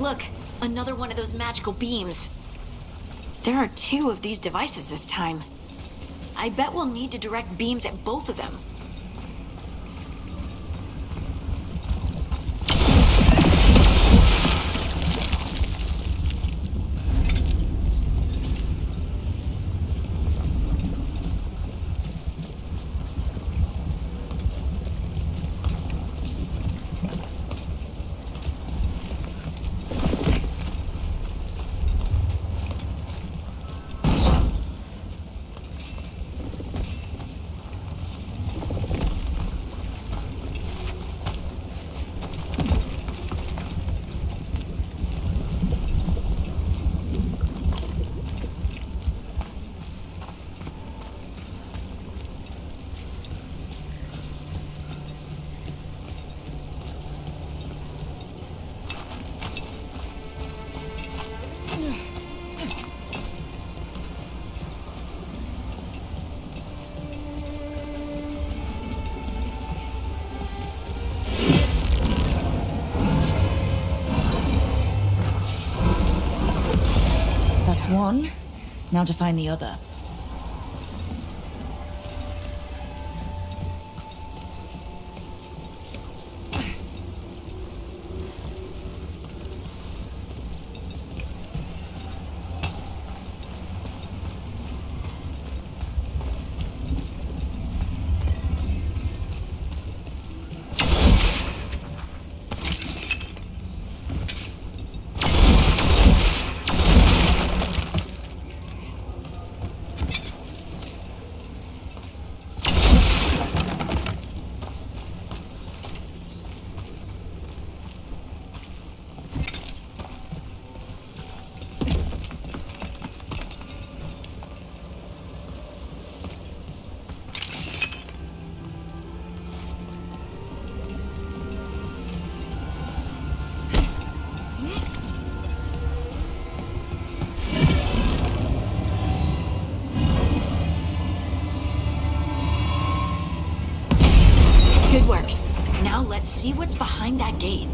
Look, another one of those magical beams. There are 2 of these devices this time. I bet we'll need to direct beams at both of them. One. Now to find the other. Good work. Now let's see what's behind that gate.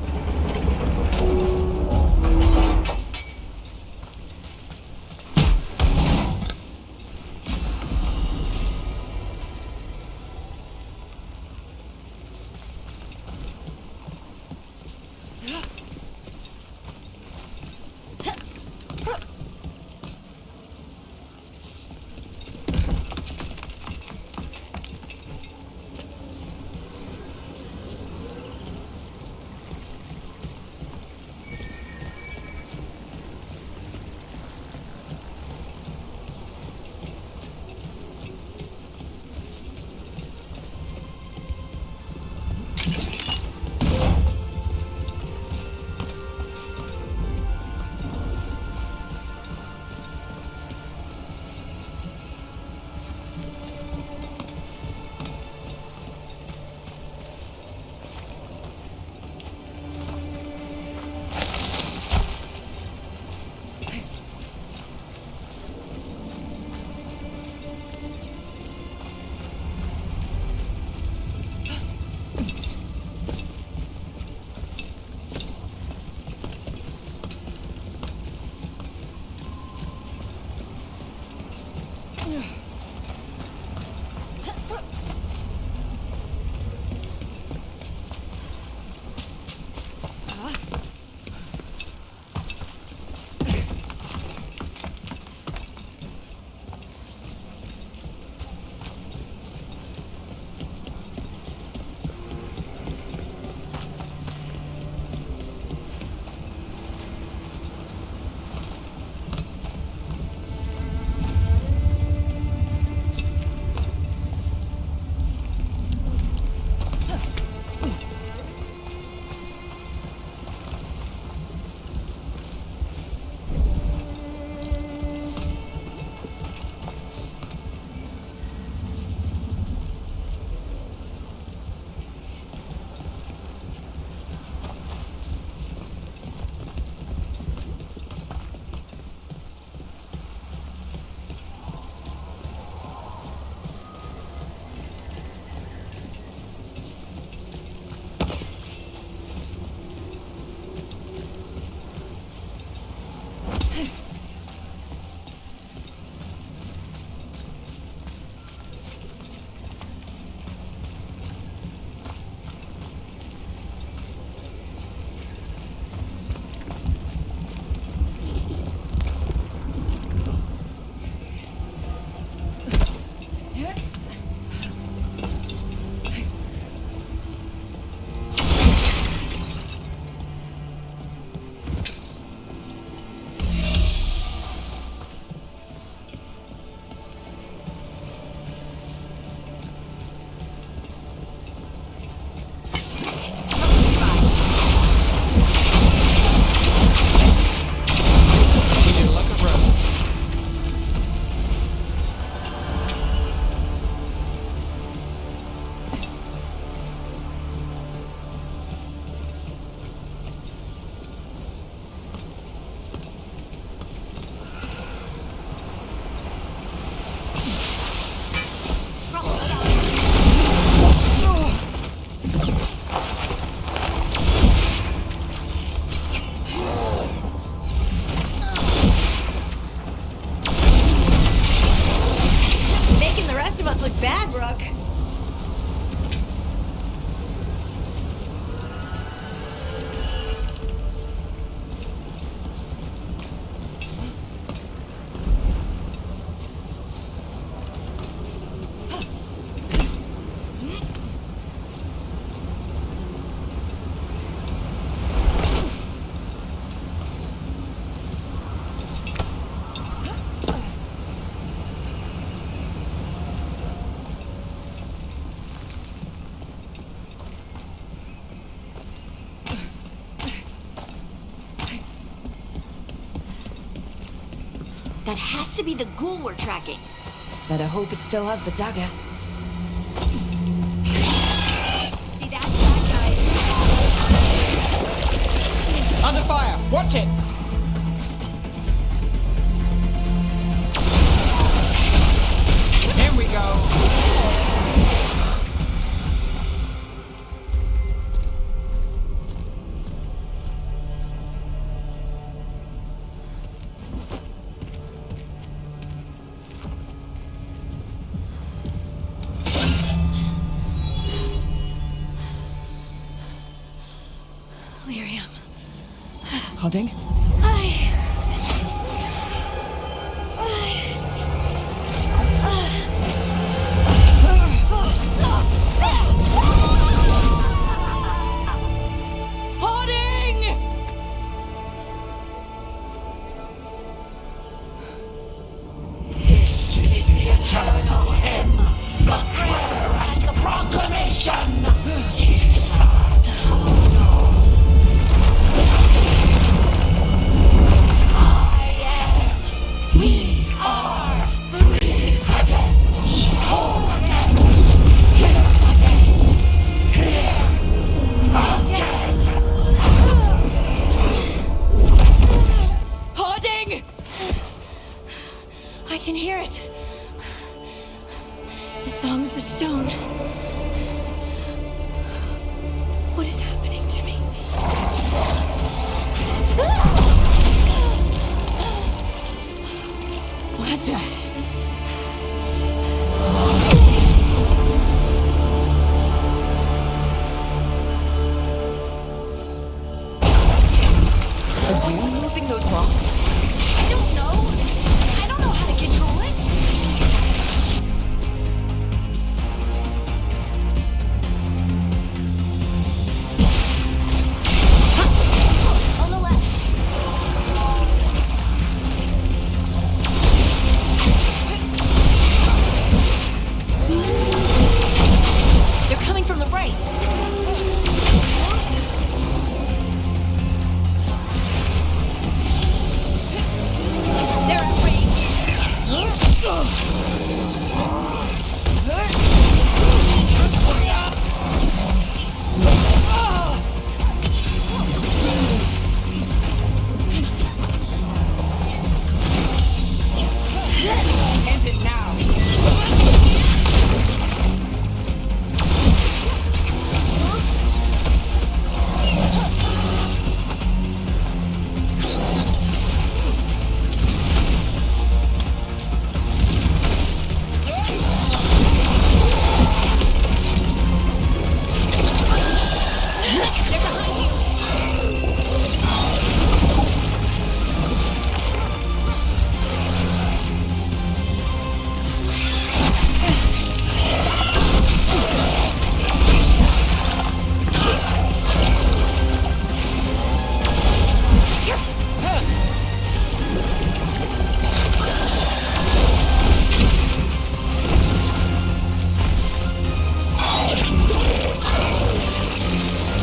That has to be the ghoul we're tracking. Better hope it still has the dagger. See that guy? Under fire! Watch it! Here we go! Lyrium. Hodding? This is the eternal hymn, the prayer and the proclamation. We are free again, whole again, here again. Hoarding! I can hear it. The Song of the Stone. What is happening to me? What the? Are you moving those rocks? I don't know. I don't know how to control it. On the left. They're coming from the right. They're at range. End it now!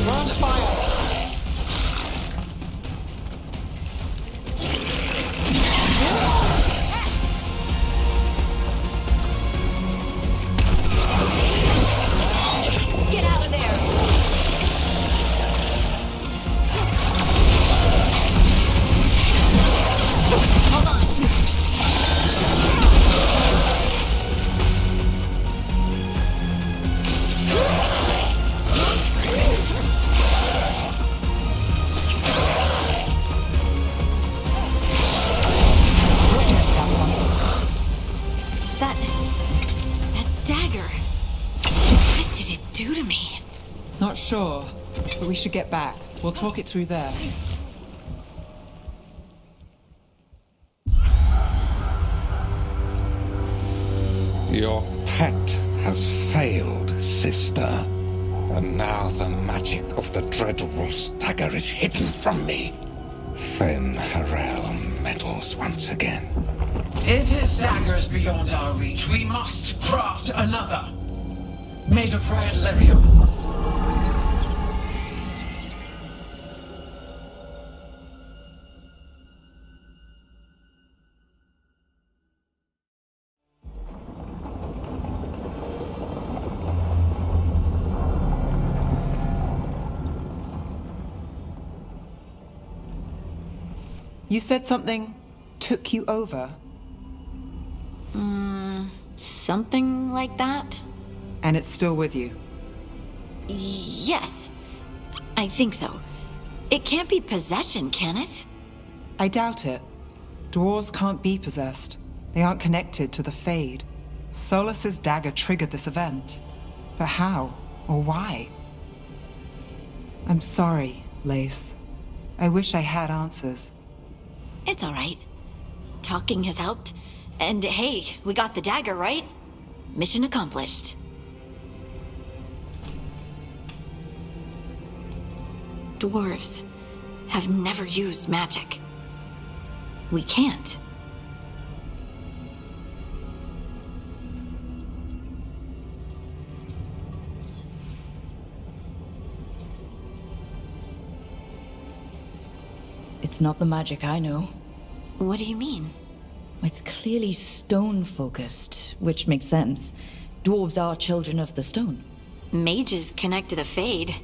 We're under fire! Get out of there. Hold on. That dagger. What did it do to me? Not sure, but we should get back. We'll talk it through there. Your pet has failed, sister. And now the magic of the dreadful stagger is hidden from me. Fen Harel meddles once again. If his dagger's beyond our reach, we must craft another. Made of red lyrium. You said something took you over, Something like that? and it's still with you. Yes, I think so. It can't be possession, can it? I doubt it. Dwarves can't be possessed. They aren't connected to the Fade. Solas's dagger triggered this event. But how? Or why? I'm sorry, Lace. I wish I had answers. It's all right. Talking has helped. And hey, we got the dagger, right? Mission accomplished. Dwarves have never used magic. We can't. It's not the magic I know. What do you mean? It's clearly stone-focused, which makes sense. Dwarves are children of the stone. Mages connect to the Fade.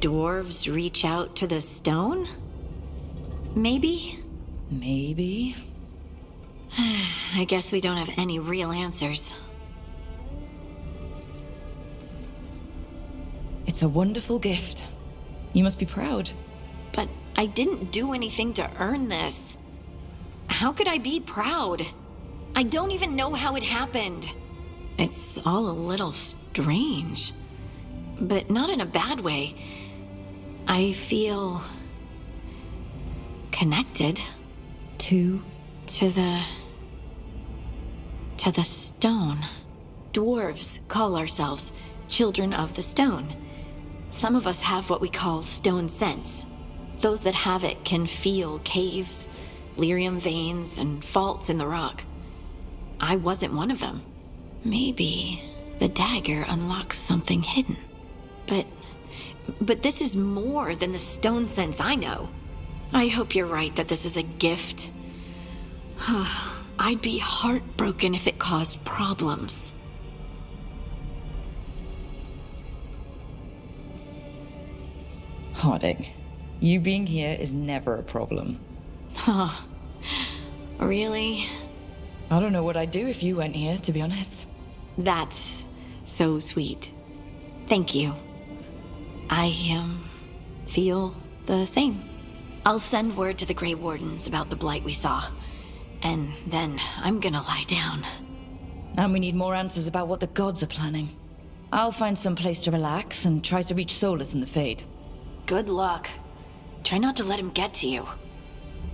Dwarves reach out to the stone? Maybe? Maybe. I guess we don't have any real answers. It's a wonderful gift. You must be proud. But I didn't do anything to earn this. How could I be proud? I don't even know how it happened. It's all a little strange. But not in a bad way. I feel... connected. To To the stone. Dwarves call ourselves children of the stone. Some of us have what we call stone sense. Those that have it can feel caves, lyrium veins, and faults in the rock. I wasn't one of them. Maybe the dagger unlocks something hidden. But this is more than the stone sense I know. I hope you're right that this is a gift. I'd be heartbroken if it caused problems. Harding. You being here is never a problem. Huh. Really? I don't know what I'd do if you went here, to be honest. That's so sweet. Thank you. I, feel the same. I'll send word to the Grey Wardens about the blight we saw. And then I'm gonna lie down. And we need more answers about what the gods are planning. I'll find some place to relax and try to reach Solus in the Fade. Good luck. Try not to let him get to you.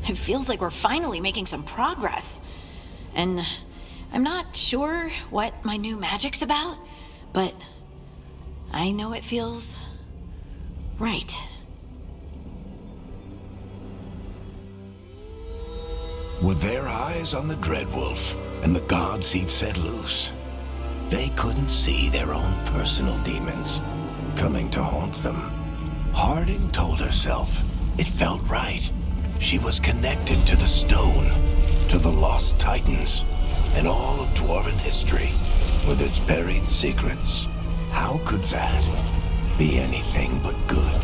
It feels like we're finally making some progress. And I'm not sure what my new magic's about, but I know it feels right. With their eyes on the Dreadwolf and the gods he'd set loose, they couldn't see their own personal demons coming to haunt them. Harding told herself it felt right. She was connected to the stone, to the lost titans, and all of dwarven history with its buried secrets. How could that be anything but good?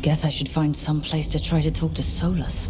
Guess I should find some place to try to talk to Solus.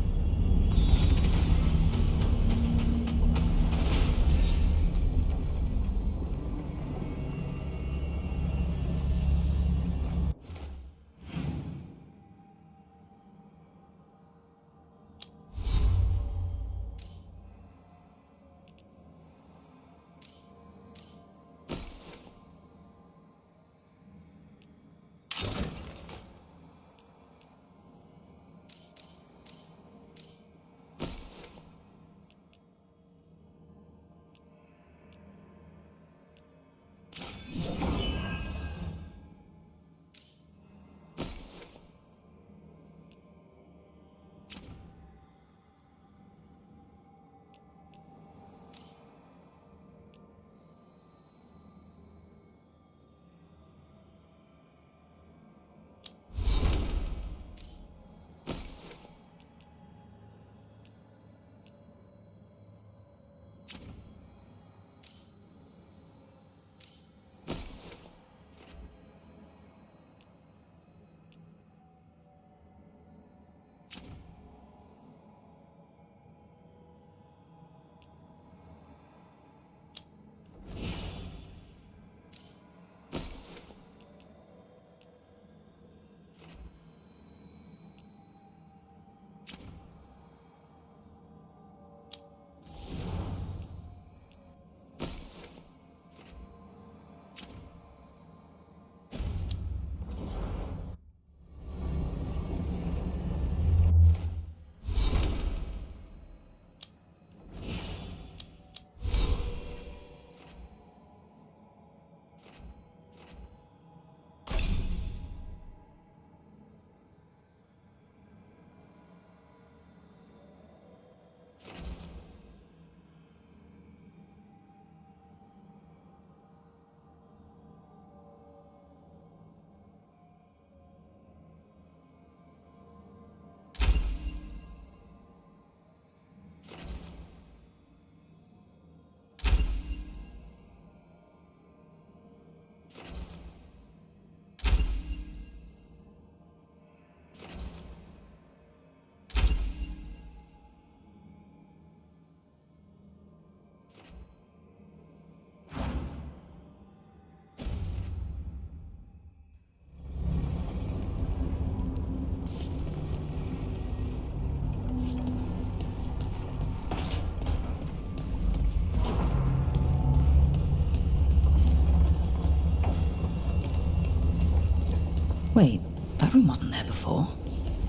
Wait, that room wasn't there before.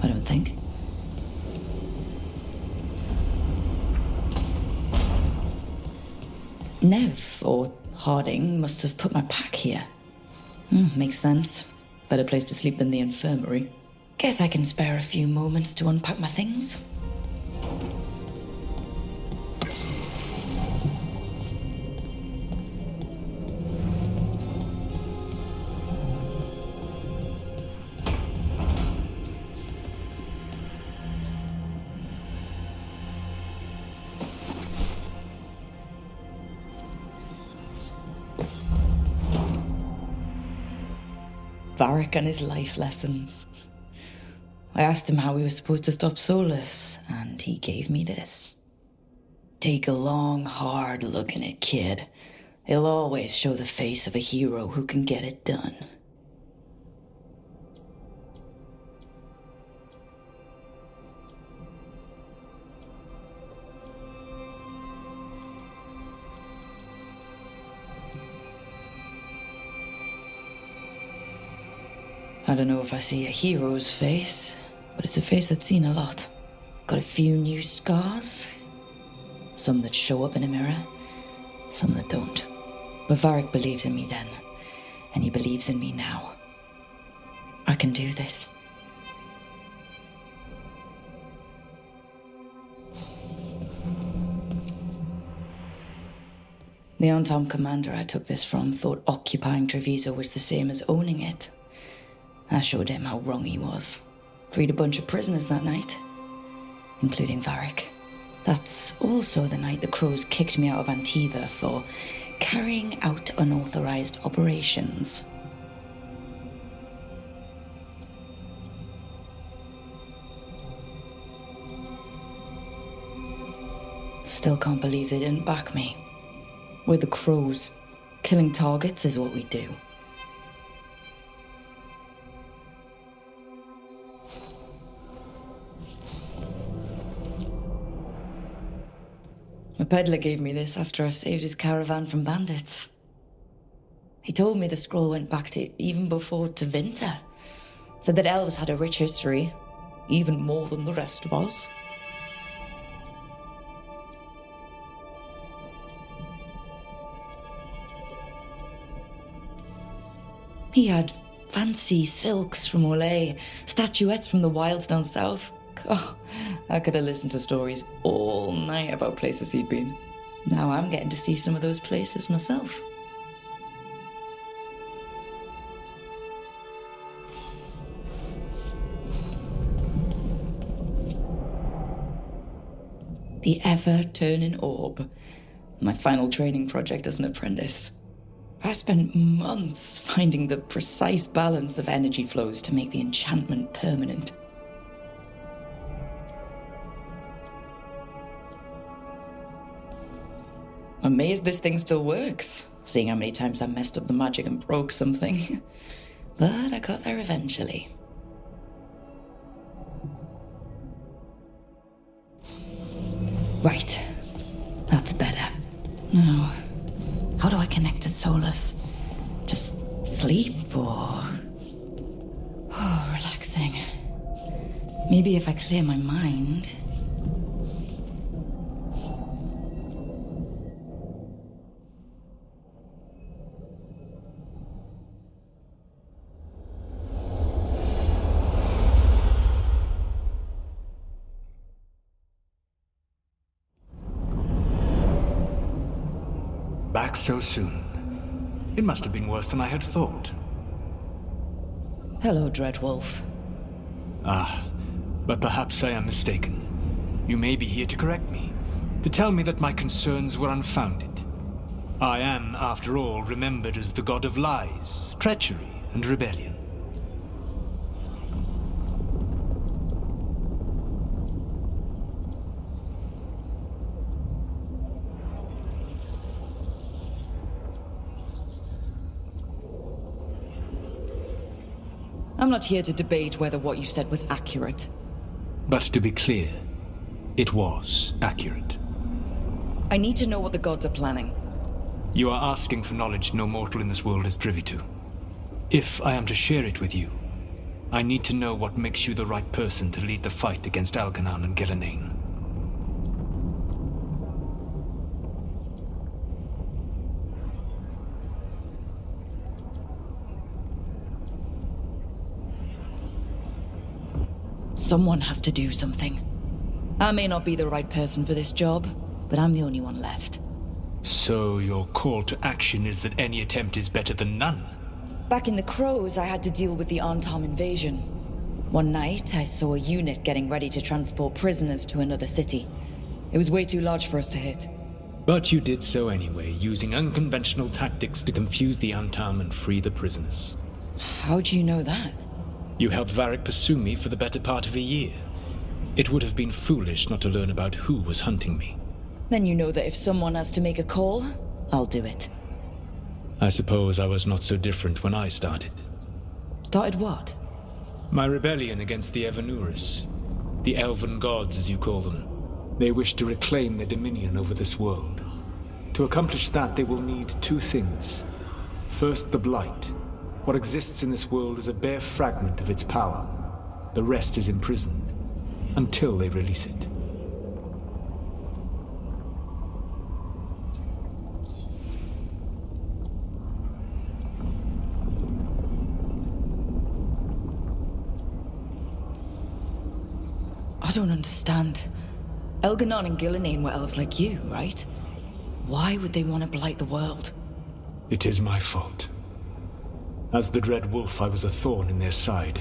I don't think. Nev, or Harding, must have put my pack here. Makes sense. Better place to sleep than the infirmary. Guess I can spare a few moments to unpack my things. Varric and his life lessons. I asked him how we were supposed to stop Solus, and he gave me this. Take a long, hard look in it, kid. It'll always show the face of a hero who can get it done. I don't know if I see a hero's face, but it's a face I've seen a lot. Got a few new scars. Some that show up in a mirror, some that don't. But Varric believed in me then, and he believes in me now. I can do this. The on-time commander I took this from thought occupying Treviso was the same as owning it. I showed him how wrong he was. Freed a bunch of prisoners that night, including Varric. That's also the night the Crows kicked me out of Antiva for carrying out unauthorized operations. Still can't believe they didn't back me. We're the Crows. Killing targets is what we do. A peddler gave me this after I saved his caravan from bandits. He told me the scroll went back to even before Tevinter. Said that elves had a rich history, even more than the rest of us. He had fancy silks from Olay, statuettes from the wilds down south. Oh, I could have listened to stories all night about places he'd been. Now I'm getting to see some of those places myself. The ever-turning orb. My final training project as an apprentice. I spent months finding the precise balance of energy flows to make the enchantment permanent. Amazed this thing still works, seeing how many times I messed up the magic and broke something. But I got there eventually. Right. That's better. Now, how do I connect to Solus? Just sleep or... Oh, relaxing. Maybe if I clear my mind... Back so soon. It must have been worse than I had thought. Hello, Dreadwolf. Ah, but perhaps I am mistaken. You may be here to correct me, to tell me that my concerns were unfounded. I am, after all, remembered as the god of lies, treachery, and rebellion. I'm not here to debate whether what you said was accurate. But to be clear, it was accurate. I need to know what the gods are planning. You are asking for knowledge no mortal in this world is privy to. If I am to share it with you, I need to know what makes you the right person to lead the fight against Algernon and Gillenane. Someone has to do something. I may not be the right person for this job, but I'm the only one left. So your call to action is that any attempt is better than none? Back in the Crows, I had to deal with the Antam invasion. One night, I saw a unit getting ready to transport prisoners to another city. It was way too large for us to hit. But you did so anyway, using unconventional tactics to confuse the Antam and free the prisoners. How do you know that? You helped Varric pursue me for the better part of a year. It would have been foolish not to learn about who was hunting me. Then you know that if someone has to make a call, I'll do it. I suppose I was not so different when I started. Started what? My rebellion against the Evanuris. The Elven Gods, as you call them. They wish to reclaim their dominion over this world. To accomplish that, they will need two things. First, the Blight. What exists in this world is a bare fragment of its power. The rest is imprisoned, until they release it. I don't understand. Elganon and Gillenane were elves like you, right? Why would they want to blight the world? It is my fault. As the Dread Wolf, I was a thorn in their side.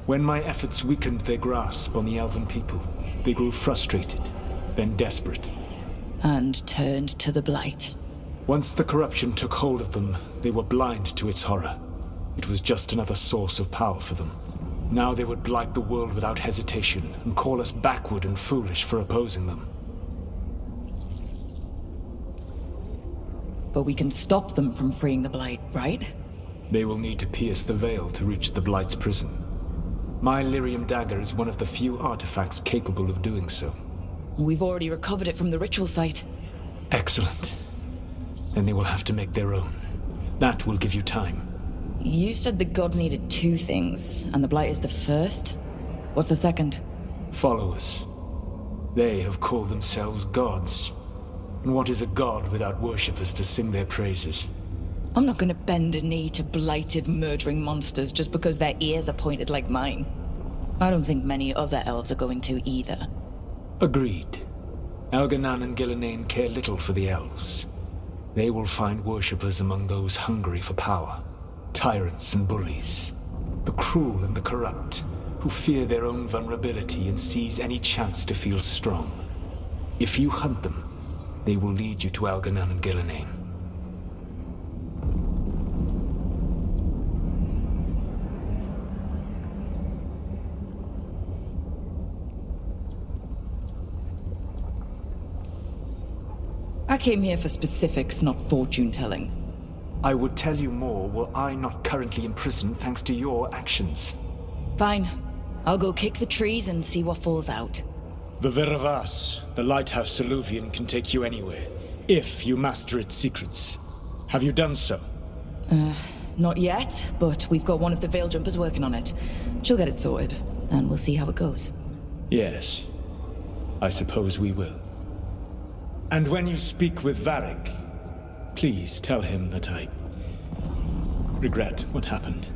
When my efforts weakened their grasp on the Elven people, they grew frustrated, then desperate. And turned to the Blight. Once the corruption took hold of them, they were blind to its horror. It was just another source of power for them. Now they would blight the world without hesitation, and call us backward and foolish for opposing them. But we can stop them from freeing the Blight, right? They will need to pierce the veil to reach the Blight's prison. My Lyrium dagger is one of the few artifacts capable of doing so. We've already recovered it from the ritual site. Excellent. Then they will have to make their own. That will give you time. You said the gods needed two things, and the Blight is the first? What's the second? Followers. They have called themselves gods. And what is a god without worshippers to sing their praises? I'm not gonna bend a knee to blighted, murdering monsters just because their ears are pointed like mine. I don't think many other elves are going to either. Agreed. Elganon and Gillenane care little for the elves. They will find worshippers among those hungry for power. Tyrants and bullies. The cruel and the corrupt, who fear their own vulnerability and seize any chance to feel strong. If you hunt them, they will lead you to Elganon and Gillenane. I came here for specifics, not fortune-telling. I would tell you more were I not currently imprisoned thanks to your actions. Fine. I'll go kick the trees and see what falls out. The Veravas, the lighthouse Soluvian, can take you anywhere, if you master its secrets. Have you done so? Not yet, but we've got one of the Veil Jumpers working on it. She'll get it sorted, and we'll see how it goes. Yes. I suppose we will. And when you speak with Varric, please tell him that I regret what happened.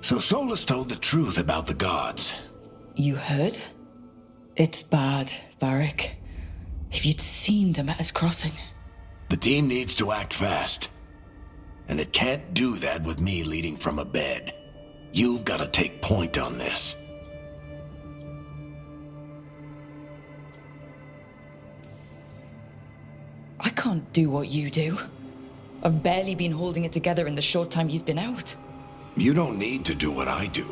So Solus told the truth about the gods. You heard? It's bad, Varric. If you'd seen Demeter's crossing. The team needs to act fast. And it can't do that with me leading from a bed. You've got to take point on this. I can't do what you do. I've barely been holding it together in the short time you've been out. You don't need to do what I do.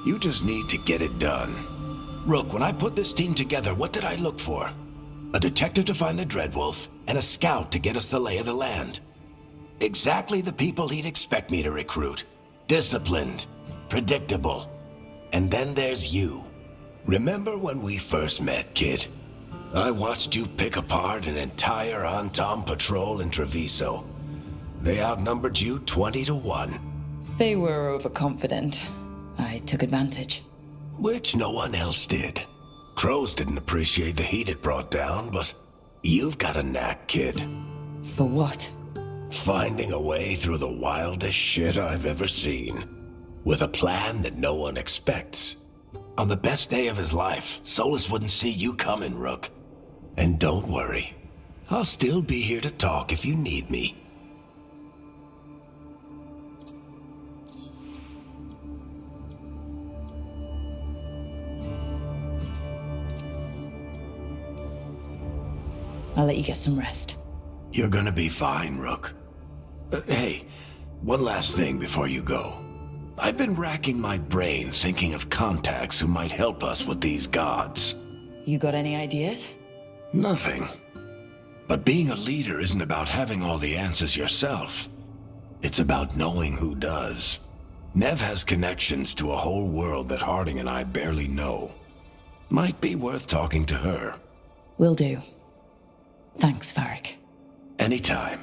You just need to get it done. Rook, when I put this team together, what did I look for? A detective to find the Dreadwolf, and a scout to get us the lay of the land. Exactly the people he'd expect me to recruit. Disciplined, predictable. And then there's you. Remember when we first met, kid? I watched you pick apart an entire Antom patrol in Treviso. They outnumbered you 20 to 1. They were overconfident. I took advantage. Which no one else did. Crows didn't appreciate the heat it brought down, but you've got a knack, kid. For what? Finding a way through the wildest shit I've ever seen. With a plan that no one expects. On the best day of his life, Solus wouldn't see you coming, Rook. And don't worry. I'll still be here to talk if you need me. I'll let you get some rest. You're gonna be fine, Rook. Hey, one last thing before you go. I've been racking my brain thinking of contacts who might help us with these gods. You got any ideas? Nothing. But being a leader isn't about having all the answers yourself. It's about knowing who does. Nev has connections to a whole world that Harding and I barely know. Might be worth talking to her. Will do. Thanks, Varric. Anytime.